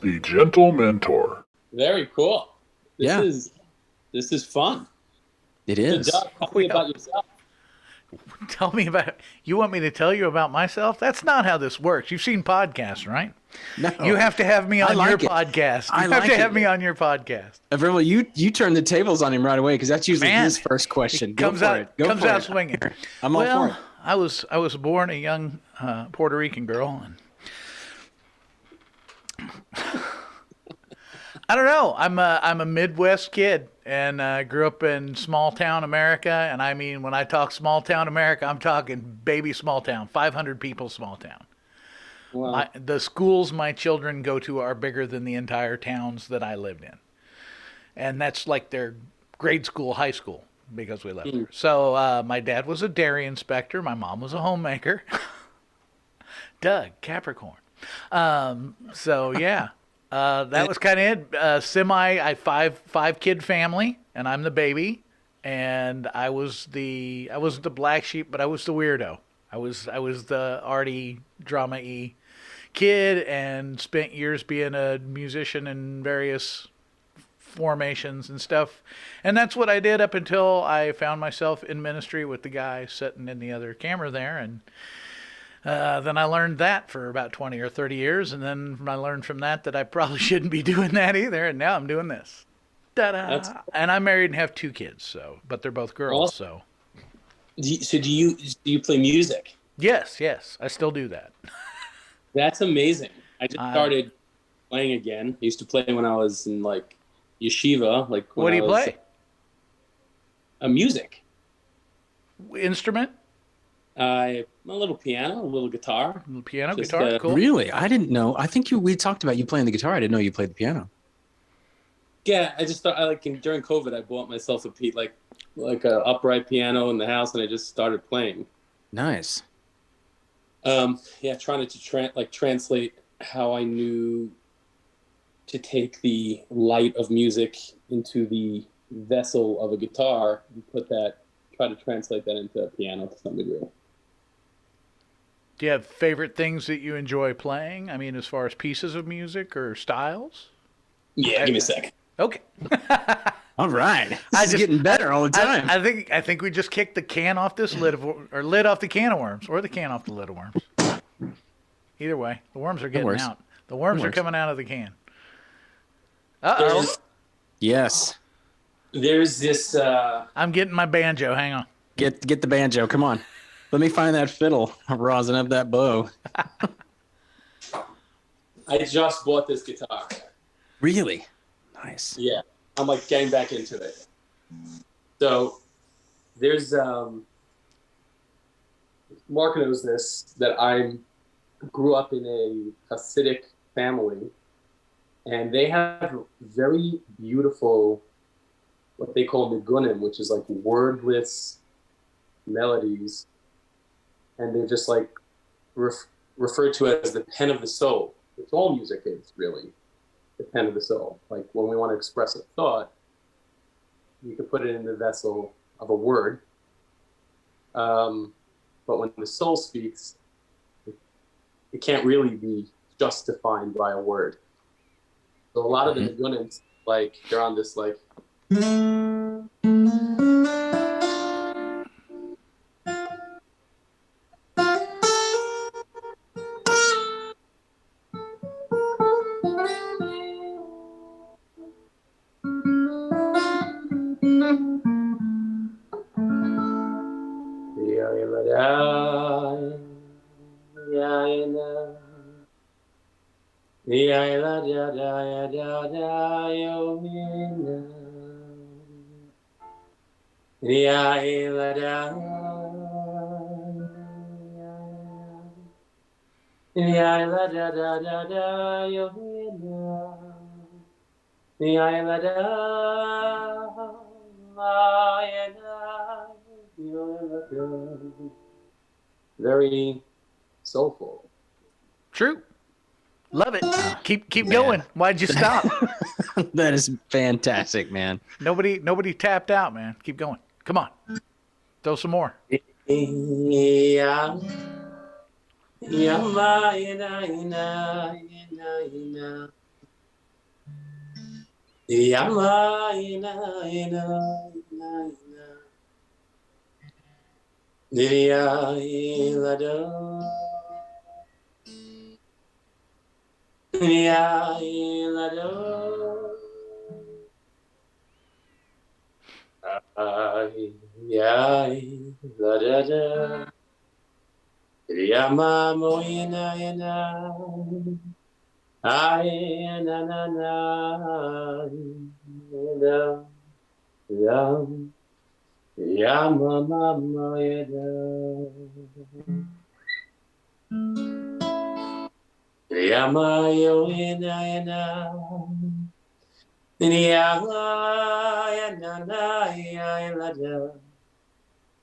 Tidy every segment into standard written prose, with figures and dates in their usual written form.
the Gentlementor. Very cool. Yeah. This is fun. It So, is. Doug, tell me about yourself. Tell me about. You want me to tell you about myself? That's not how this works. You've seen podcasts, right? No. You have to have me on your podcast. You have to have me on your podcast. AVREMEL, you turn the tables on him right away because that's usually his first question. Go for it. Go comes for out it. swinging. I'm all for it. I was born a young Puerto Rican girl, and I don't know. I'm a Midwest kid, and grew up in small town America. And I mean, when I talk small town America, I'm talking baby small town, 500 people small town. Wow. The schools my children go to are bigger than the entire towns that I lived in, and that's like their grade school, high school, because we lived there. So my dad was a dairy inspector. My mom was a homemaker. Doug, Capricorn. So yeah. That was kind of it. Five kid family, and I'm the baby, and I was the black sheep, but I was the weirdo. I was the arty drama-y kid, and spent years being a musician in various formations and stuff. And that's what I did up until I found myself in ministry with the guy sitting in the other camera there, and then I learned that for about 20 or 30 years, and then I learned from that I probably shouldn't be doing that either, and now I'm doing this. Ta-da! And I'm married and have 2 kids, but they're both girls. So do you play music? Yes, I still do that. That's amazing. I just started playing again. I used to play when I was in like yeshiva. What do you play? Music. Instrument? A little piano, a little guitar. Guitar, cool. Really? I didn't know. I think we talked about you playing the guitar. I didn't know you played the piano. Yeah, I just thought during COVID I bought myself like a upright piano in the house, and I just started playing. Nice. Trying to translate how I knew to take the light of music into the vessel of a guitar and try to translate that into a piano to some degree. Do you have favorite things that you enjoy playing? I mean, as far as pieces of music or styles? Yeah, give me a sec. Okay. All right. This is getting better all the time. I think we just kicked the can off this lid off the can of worms, or the can off the lid of worms. Either way, the worms are getting out. The worms are coming out of the can. Uh-oh. Yes. There's this. I'm getting my banjo. Hang on. Get the banjo. Come on. Let me find that fiddle. I'm rosin up that bow. I just bought this guitar. Really? Nice. Yeah. I'm like getting back into it. So there's Mark knows this, that I grew up in a Hasidic family, and they have very beautiful what they call nigunim, which is like wordless melodies, and they're just like referred to as the pen of the soul, which all music is really the pen of the soul. Like when we want to express a thought, you can put it in the vessel of a word, but when the soul speaks, it can't really be just defined by a word. So a lot of the nigunim, like they're on this like very soulful. True. Love it. Keep going. Why'd you stop? That is fantastic, man. Nobody tapped out, man. Keep going. Come on. Throw some more. Yama ina ina ina ina. Niya ilada. Niya ilada. Ay ay la da da. Yama mo ina ina. Ay na na na. Da da. Yama mama da. Yama yo ina ina. Ya ya na na ya la da.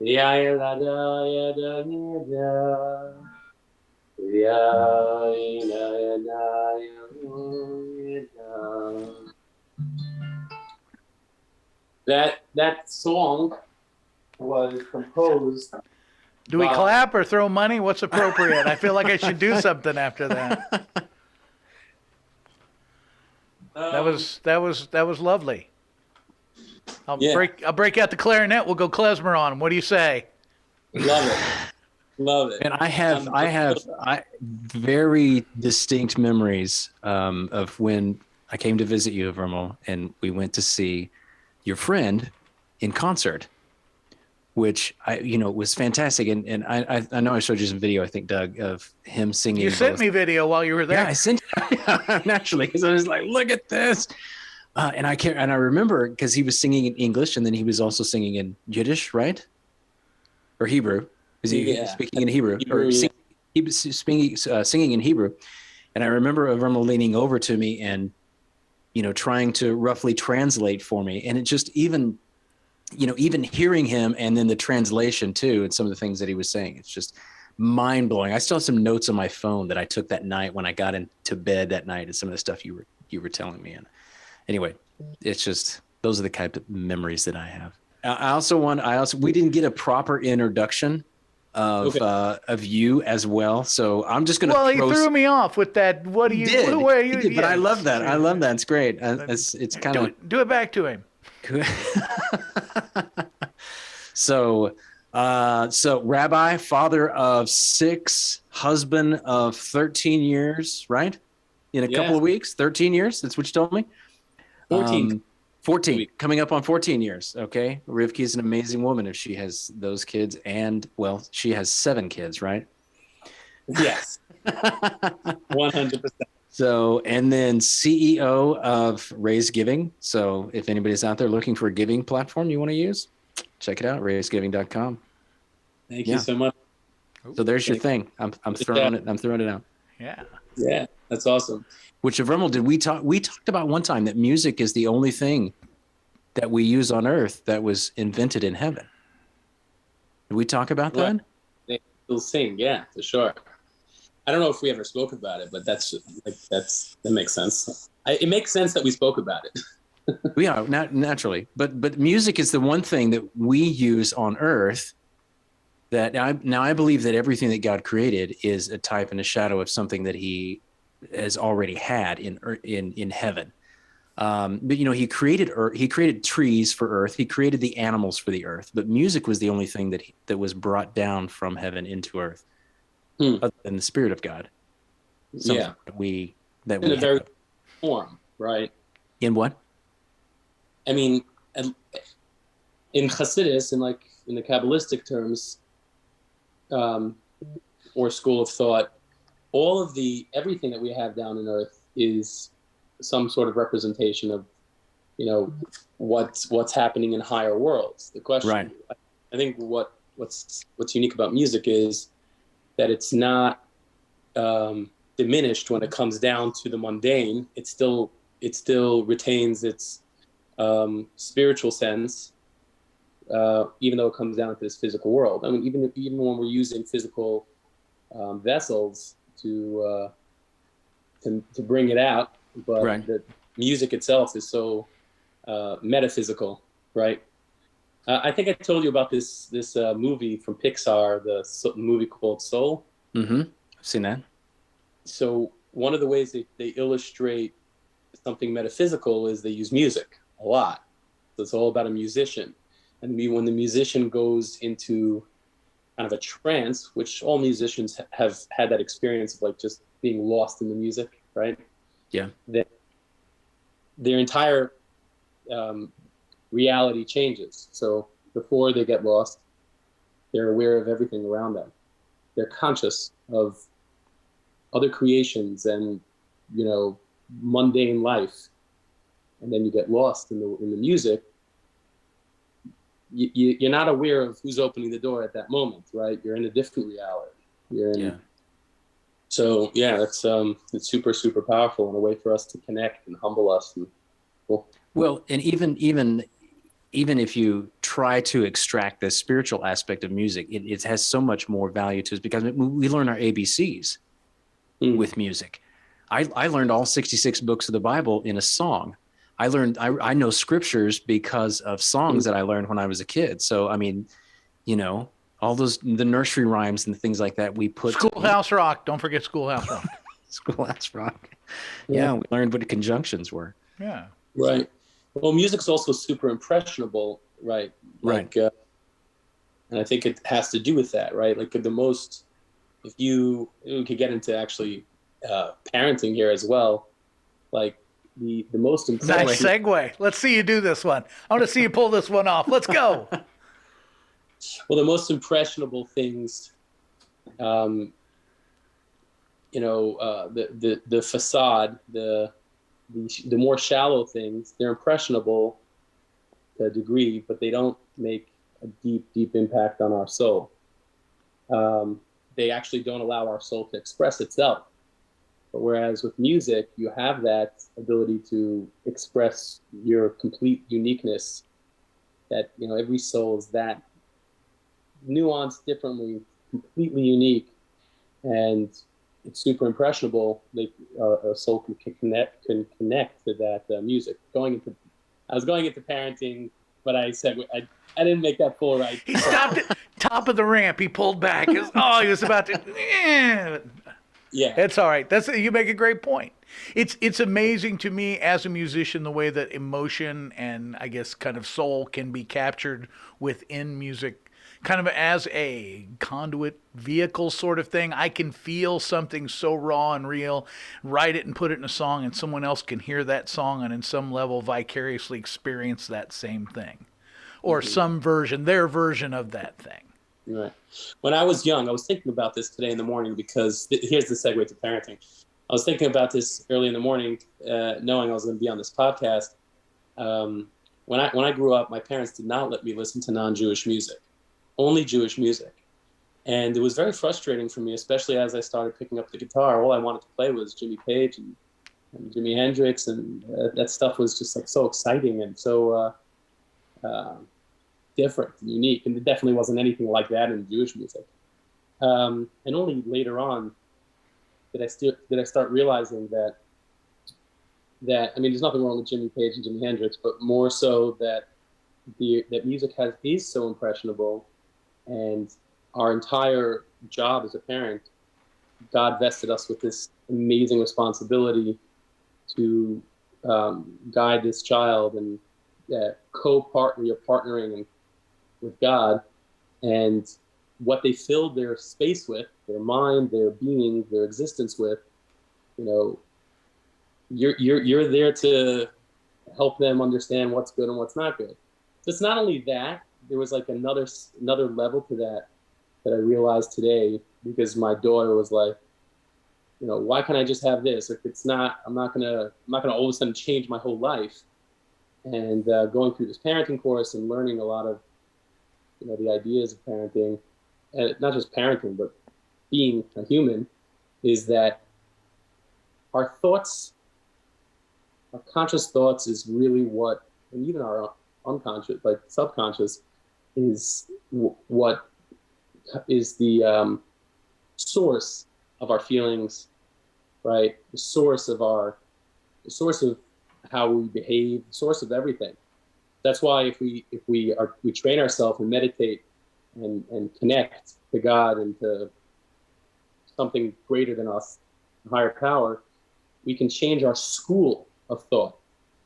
Ya la da ya da ya da. Ya na ya na ya da. That song was composed. Do we clap or throw money? What's appropriate? I feel like I should do something after that. That was lovely. I'll break out the clarinet. We'll go klezmer on 'em. What do you say? Love it. And I have very distinct memories of when I came to visit you, Avremel, and we went to see your friend in concert, which was fantastic. And I know I showed you some video, I think, Doug, of him singing. You sent me video while you were there. Yeah, I sent naturally, because I was like, look at this. And I remember because he was singing in English, and then he was also singing in Yiddish, right? Or Hebrew. Was he speaking in Hebrew? He was singing in Hebrew. And I remember Avremel leaning over to me and, trying to roughly translate for me. And it just even hearing him and then the translation too, and some of the things that he was saying, it's just mind blowing. I still have some notes on my phone that I took that night when I got into bed that night, and some of the stuff you were telling me. And anyway, it's just, those are the kind of memories that I have. We didn't get a proper introduction of you as well, so I'm just gonna. Well, he threw me off with that. What do you? Who are you? But I love that. I love that. It's great. It's kind of do it back to him. So Rabbi, father of 6, husband of 13 years, right? In a couple of weeks, 13 years. That's what you told me. 14, coming up on 14 years. Okay. Rivki is an amazing woman if she has those kids, and she has 7 kids, right? Yes. 100%. So, and then CEO of Raise Giving. So if anybody's out there looking for a giving platform you want to use, check it out, raisegiving.com. Thank you so much. So there's your thing. I'm throwing it out. Yeah. Yeah. That's awesome. Which, Avremel, we talked about one time that music is the only thing that we use on earth that was invented in heaven. Did we talk about that? They still sing, yeah, for sure. I don't know if we ever spoke about it, but that makes sense. It makes sense that we spoke about it. We are naturally, but music is the one thing that we use on earth. That I believe that everything that God created is a type and a shadow of something that He has already had in heaven. But he created earth, He created trees for earth, He created the animals for the earth. But music was the only thing that was brought down from heaven into earth, other than the Spirit of God. Something that we in a very form, right? In what? I mean, in Hasidus, in the Kabbalistic terms, or school of thought, everything that we have down on earth is some sort of representation of, what's happening in higher worlds. The question, right. I think what's unique about music is that it's not diminished when it comes down to the mundane. It still retains its spiritual sense, even though it comes down to this physical world. I mean, even when we're using physical vessels to bring it out, but right. The music itself is so metaphysical, right? I think I told you about this movie from Pixar, the movie called Soul. Mm-hmm. I've seen that. So one of the ways they illustrate something metaphysical is they use music a lot. So it's all about a musician. And when the musician goes into kind of a trance, which all musicians have had that experience of, like, just being lost in the music, right? Yeah. Their entire reality changes. So before they get lost, they're aware of everything around them. They're conscious of other creations and, you know, mundane life. And then you get lost in the music. You're not aware of who's opening the door at that moment, right? You're in a different reality. So yeah, it's super, super powerful, and a way for us to connect and humble us. And, Well, and even if you try to extract the spiritual aspect of music, it has so much more value to us, because we learn our ABCs with music. I learned all 66 books of the Bible in a song. I know scriptures because of songs that I learned when I was a kid. So, I mean, you know, all the nursery rhymes and things like that we put. Schoolhouse Rock. Don't forget Schoolhouse Rock. Schoolhouse Rock. Yeah, we learned what the conjunctions were. Yeah. Right. Well, music's also super impressionable, right? Right. And I think it has to do with that, right? Like, we could get into actually parenting here as well. Like, the most important. Nice segue. Let's see you do this one. I want to see you pull this one off. Let's go. Well, the most impressionable things, the facade, the more shallow things, they're impressionable to a degree, but they don't make a deep, deep impact on our soul. They actually don't allow our soul to express itself. But whereas with music, you have that ability to express your complete uniqueness, that, you know, every soul is that nuanced differently, completely unique, and it's super impressionable. Like, a soul can connect to that music. I was going into parenting, but I said I didn't make that full right. He stopped at top of the ramp. He pulled back. He was about to. Yeah, it's all right. You make a great point. It's amazing to me as a musician the way that emotion and, I guess, kind of soul can be captured within music, kind of as a conduit vehicle sort of thing. I can feel something so raw and real, write it and put it in a song, and someone else can hear that song and in some level vicariously experience that same thing, or their version of that thing. Right. When I was young, I was thinking about this today in the morning, because here's the segue to parenting. I was thinking about this early in the morning, knowing I was going to be on this podcast. When I grew up, my parents did not let me listen to non-Jewish music, only Jewish music. And it was very frustrating for me, especially as I started picking up the guitar. All I wanted to play was Jimmy Page and Jimi Hendrix, and that stuff was just, like, so exciting and so different and unique, and it definitely wasn't anything like that in Jewish music. And only later on did I start realizing that I mean, there's nothing wrong with Jimmy Page and Jimi Hendrix, but more so that music is so impressionable, and our entire job as a parent, God vested us with this amazing responsibility to guide this child and partnering with God, and what they filled their space with, their mind, their being, their existence with. You know, you're there to help them understand what's good and what's not good. So it's not only that, there was like another level to that I realized today, because my daughter was like, you know, why can't I just have this? Like, I'm not gonna all of a sudden change my whole life. And going through this parenting course and learning a lot of, you know, the ideas of parenting, and not just parenting, but being a human, is that our thoughts, our conscious thoughts, is really what, and even our unconscious, like subconscious, is what is the source of our feelings, right? The source of how we behave, the source of everything. That's why if we train ourselves and meditate and connect to God and to something greater than us, a higher power, we can change our school of thought.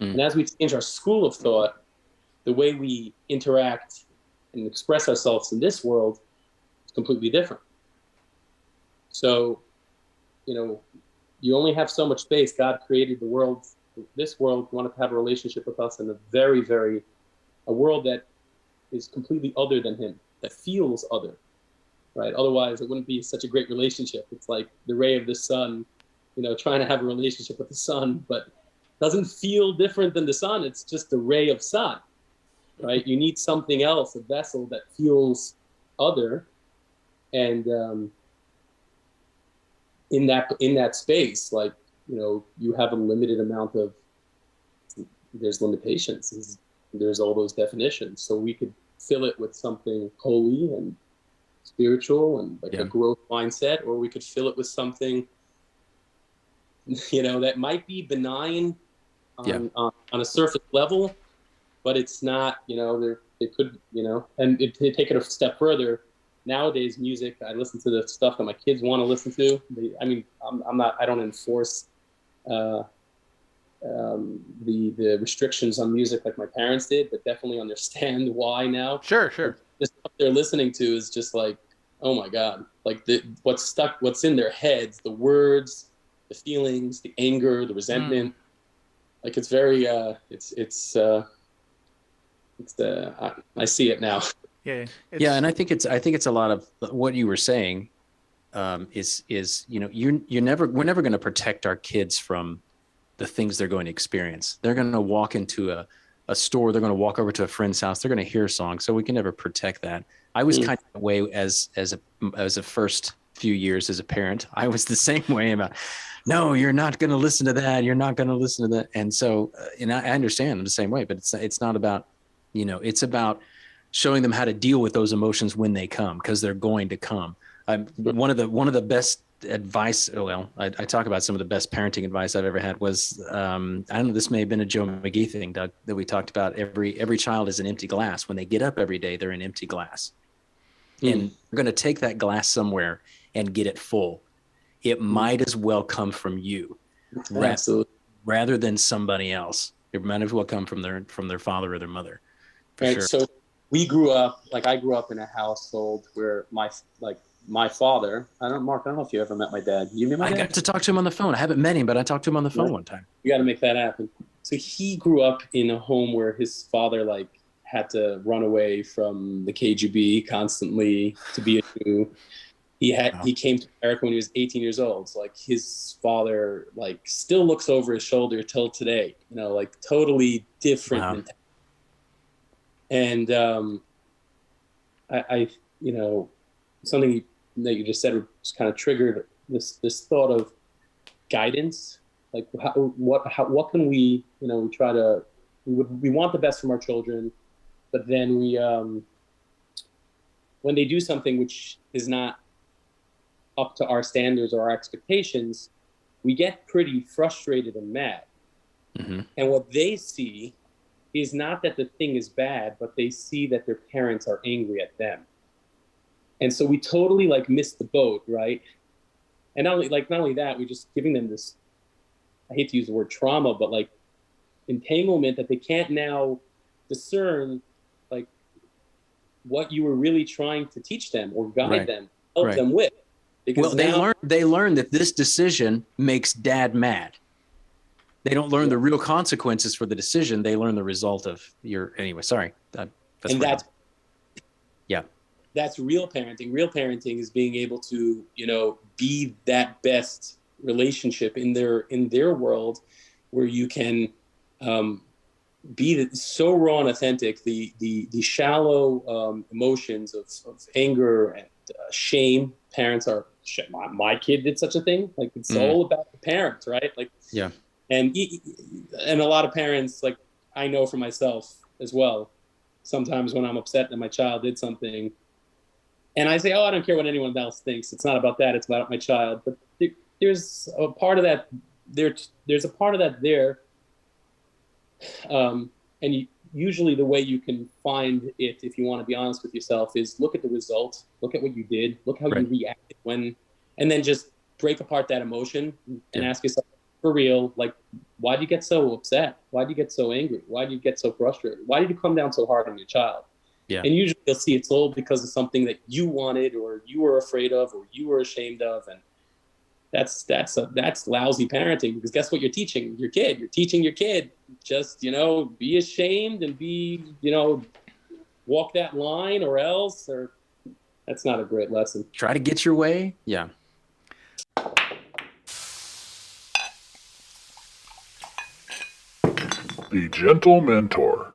And as we change our school of thought, the way we interact and express ourselves in this world is completely different. So, you know, you only have so much space. God created the world, this world, wanted to have a relationship with us in a world that is completely other than him, that feels other, right? Otherwise, it wouldn't be such a great relationship. It's like the ray of the sun, you know, trying to have a relationship with the sun, but doesn't feel different than the sun. It's just a ray of sun, right? You need something else, a vessel that feels other. And in that space, like, you know, you have a limited amount of, there's limitations, there's all those definitions. So we could fill it with something holy and spiritual and like a growth mindset, or we could fill it with something, you know, that might be benign on a surface level, but it's not, you know, it could, you know, and to take it a step further, nowadays music, I listen to the stuff that my kids want to listen to. I don't enforce the restrictions on music like my parents did, but definitely understand why now. Sure. The stuff they're listening to is just like, oh my God, like what's in their heads, the words, the feelings, the anger, the resentment. Like it's very, I see it now. Yeah. And I think it's a lot of what you were saying. Is you know, we're never going to protect our kids from the things they're going to experience. They're going to walk into a store. They're going to walk over to a friend's house. They're going to hear songs. So we can never protect that. I was kind of that way as a first few years as a parent. I was the same way about, no, you're not going to listen to that. You're not going to listen to that. And so, and I understand I'm the same way, but it's not about, you know, it's about showing them how to deal with those emotions when they come, because they're going to come. One of the best advice, I talk about some of the best parenting advice I've ever had was, I don't know, this may have been a Joe McGee thing, Doug, that we talked about. Every child is an empty glass. When they get up every day, they're an empty glass. And we're going to take that glass somewhere and get it full. It might as well come from you, rather than somebody else. It might as well come from their father or their mother. Right. Sure. So I grew up in a household where my father, Mark, I don't know if you ever met my dad. You met my dad? I got to talk to him on the phone. I haven't met him, but I talked to him on the phone one time. You got to make that happen. So he grew up in a home where his father had to run away from the KGB constantly to be a Jew. He came to America when he was 18 years old. So his father still looks over his shoulder till today. You know, totally different. Wow. And I you know, something that you just said just kind of triggered this thought of guidance. What can we, you know, we want the best from our children, but then we when they do something which is not up to our standards or our expectations, we get pretty frustrated and mad. Mm-hmm. And what they see is not that the thing is bad, but they see that their parents are angry at them. And so we totally miss the boat, right? And not only that, we're just giving them this, I hate to use the word trauma, but entanglement that they can't now discern what you were really trying to teach them or guide them, help them with. Because they learn that this decision makes dad mad. They don't learn the real consequences for the decision. They learn the result of anyway, sorry. That's real parenting. Real parenting is being able to, you know, be that best relationship in their world where you can be so raw and authentic. The shallow emotions of anger and shame. Parents are, my kid did such a thing. It's all about the parents, right? And a lot of parents, I know for myself as well, sometimes when I'm upset that my child did something, and I say, I don't care what anyone else thinks. It's not about that. It's about my child. But there's a part of that. There's a part of that there. And usually the way you can find it, if you want to be honest with yourself, is look at the result. Look at what you did. Look how you reacted and then just break apart that emotion and ask yourself, for real, like, why do you get so upset? Why do you get so angry? Why do you get so frustrated? Why did you come down so hard on your child? Yeah. And usually you'll see it's all because of something that you wanted or you were afraid of or you were ashamed of. And that's lousy parenting, because guess what you're teaching your kid? You're teaching your kid just, be ashamed and be, walk that line or else, or that's not a great lesson. Try to get your way. Yeah. The Gentlementor.